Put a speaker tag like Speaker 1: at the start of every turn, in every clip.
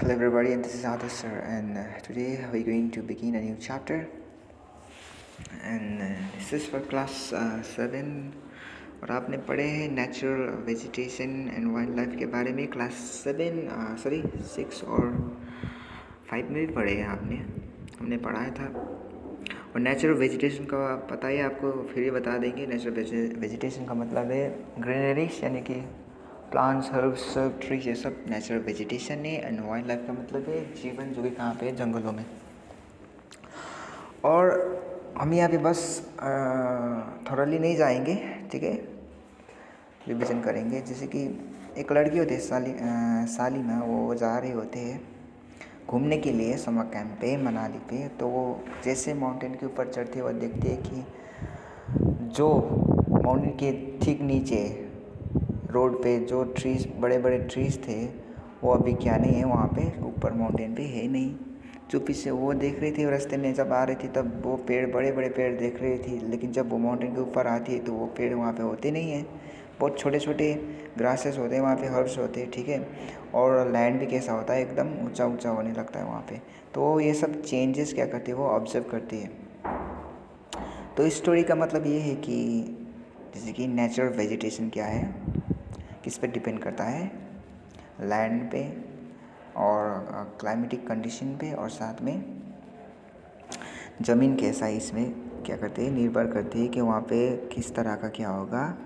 Speaker 1: Hello everybody, and this is Adarsh sir, and today we're going to begin a new chapter, and this is for class 7. और आपने पढ़े हैं natural vegetation and wild life के बारे में class 6 और 5 में भी पढ़े हैं आपने, हमने पढ़ाया था। और नेचुरल वेजिटेशन का पता है आपको, फिर ये बता देंगे। नेचुरल वेजिटेशन का मतलब है ग्रीनरीज, यानी कि प्लांट्स, हर्ब्स, ट्रीज, ये सब नेचुरल वेजिटेशन है। एंड वाइल्ड लाइफ का मतलब है जीवन, जो कि कहाँ पे है, जंगलों में। और हम यहाँ पे बस थोरली नहीं जाएंगे, ठीक है, रिविज़न करेंगे। जैसे कि एक लड़की होती है सालिमा, वो जा रहे होते हैं घूमने के लिए समर कैंप पे मनाली पे। तो वो जैसे माउंटेन के ऊपर चढ़ते हुए देखते हैं कि जो माउंटेन के ठीक नीचे रोड पे जो ट्रीज़, बड़े बड़े ट्रीज़ थे, वो अभी क्या नहीं है, वहाँ पे ऊपर माउंटेन पे है नहीं। चुप्पी से वो देख रही थी, रास्ते में जब आ रही थी तब वो पेड़, बड़े बड़े पेड़ देख रही थी, लेकिन जब वो माउंटेन के ऊपर आती है तो वो पेड़ वहाँ पे होते नहीं हैं। बहुत छोटे छोटे ग्रासेस होते हैं वहाँ पे, हर्ब्स होते हैं, ठीक है। और लैंड भी कैसा होता है, एकदम ऊंचा ऊंचा होने लगता है वहाँ पे। तो ये सब चेंजेस क्या करती है, वो ऑब्जर्व करती है। तो इस स्टोरी का मतलब ये है कि जैसे कि नेचुरल वेजिटेशन क्या है, किस पे डिपेंड करता है, लैंड पे और क्लाइमेटिक कंडीशन पे, और साथ में ज़मीन कैसा है, इसमें क्या करते हैं, निर्भर करती है कि वहाँ पे किस तरह का क्या होगा,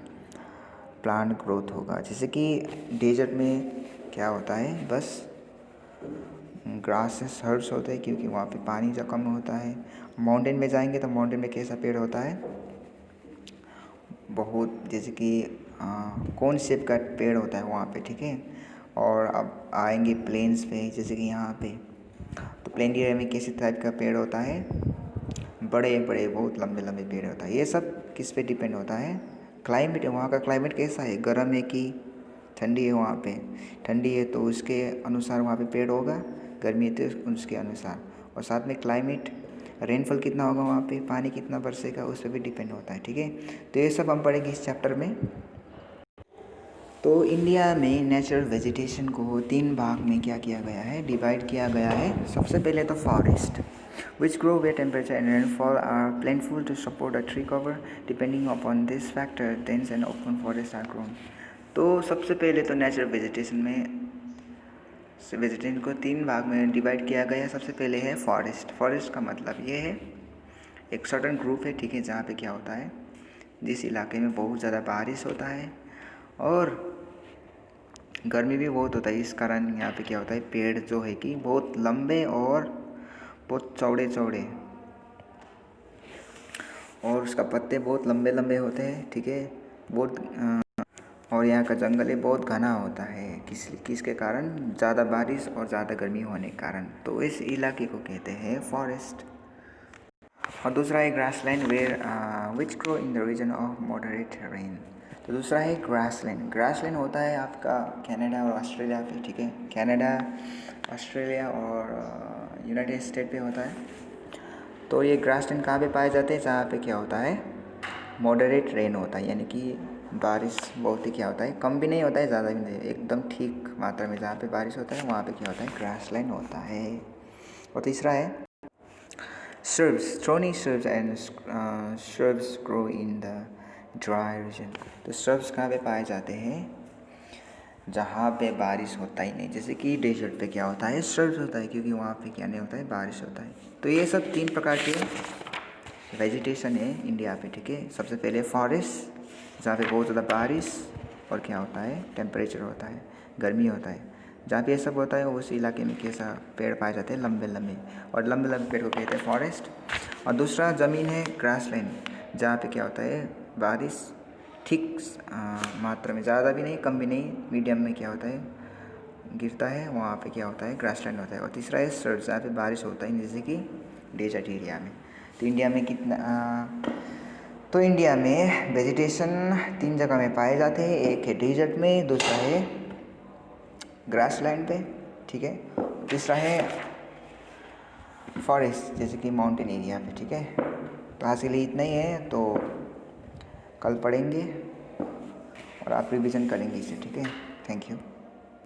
Speaker 1: प्लांट ग्रोथ होगा। जैसे कि डेजर्ट में क्या होता है, बस ग्रासेस, हर्ब्स होते हैं, क्योंकि वहाँ पे पानी जो कम होता है। माउंटेन में जाएंगे तो माउंटेन में कैसा पेड़ होता है, बहुत, जैसे कि कौन शेप का पेड़ होता है वहाँ पे, ठीक है। और अब आएंगे प्लेन्स पे, जैसे कि यहाँ पे, तो प्लेन एरिया में कैसे टाइप का पेड़ होता है, बड़े बड़े बहुत लंबे लंबे पेड़ होता है। ये सब किस पे डिपेंड होता है, क्लाइमेट। वहाँ का क्लाइमेट कैसा है, गर्म है कि ठंडी है। वहाँ पे ठंडी है तो उसके अनुसार वहाँ पे पेड़ होगा, गर्मी है तो उसके अनुसार। और साथ में क्लाइमेट, रेनफॉल कितना होगा वहाँ पे, पानी कितना बरसेगा, उस पर भी डिपेंड होता है, ठीक है। तो ये सब हम पढ़ेंगे इस चैप्टर में। तो इंडिया में नेचुरल वेजिटेशन को 3 भाग में क्या किया गया है, डिवाइड किया गया है। सबसे पहले तो forest, which grow where temperature and rainfall are plentiful to support a tree cover. Depending upon this factor, dense and open forests are grown. तो सबसे पहले तो नेचुरल वेजिटेशन को 3 भाग में डिवाइड किया गया है। सबसे पहले है फॉरेस्ट। फॉरेस्ट का मतलब ये है एक सर्टन ग्रुप है, ठीक है, जहाँ पे क्या होता है, जिस इलाके में बहुत ज़्यादा बारिश होता है और गर्मी भी बहुत होता है। इस कारण यहाँ पे क्या होता है, पेड़ जो है कि बहुत लंबे और बहुत चौड़े चौड़े, और उसका पत्ते बहुत लंबे लंबे होते हैं, ठीक है, बहुत। और यहाँ का जंगल है बहुत घना होता है, किसके कारण, ज़्यादा बारिश और ज़्यादा गर्मी होने के कारण। तो इस इलाके को कहते हैं फॉरेस्ट। और दूसरा है grassland, where which grow in the region of moderate rain. तो दूसरा है ग्रासलैंड। ग्रासलैंड होता है आपका कनाडा और ऑस्ट्रेलिया पे, ठीक है, कनाडा, ऑस्ट्रेलिया और यूनाइटेड स्टेट पे होता है। तो ये ग्रासलैंड कहाँ पे पाए जाते हैं, जहाँ पे क्या होता है, मॉडरेट रेन होता है, यानी कि बारिश बहुत ही क्या होता है, कम भी नहीं होता है, ज़्यादा भी नहीं, एकदम ठीक मात्रा में जहाँ पे बारिश होता है वहाँ पे क्या होता है, ग्रासलैंड होता है। और तीसरा है shrubs, thorny shrubs and shrubs grow in the dry region। तो shrubs कहाँ पे पाए जाते हैं, जहाँ पे बारिश होता ही नहीं। जैसे कि डेजर्ट पे क्या होता है, shrubs होता है, क्योंकि वहाँ पे क्या नहीं होता है, बारिश होता है। तो ये सब 3 प्रकार के वेजिटेशन है इंडिया पे, ठीक है। सबसे पहले फॉरेस्ट, जहाँ पे बहुत ज़्यादा बारिश और क्या होता है, टेम्परेचर होता है, गर्मी होता है। जहाँ पे ये सब होता है उस इलाके में कैसा पेड़ पाए जाते हैं, लंबे लंबे, और लंबे लंबे पेड़ को कहते हैं फॉरेस्ट। और दूसरा ज़मीन है ग्रासलैंड, जहाँ पे क्या होता है, बारिश ठीक मात्रा में, ज़्यादा भी नहीं कम भी नहीं, मीडियम में क्या होता है, गिरता है, वहाँ पे क्या होता है, ग्रासलैंड होता है। और तीसरा है सर्द, जहाँ पे बारिश होता है, जैसे कि डेजर्ट एरिया में। तो इंडिया में तो इंडिया में वेजिटेशन 3 जगह में पाए जाते हैं। एक है डेजर्ट में, दूसरा है ग्रासलैंड पे, ठीक है, तीसरा है फॉरेस्ट, जैसे कि माउंटेन एरिया पे, ठीक है। तो आज के लिए इतना ही है, तो कल पढ़ेंगे और आप रिवीजन करेंगे इसे, ठीक है। Thank you.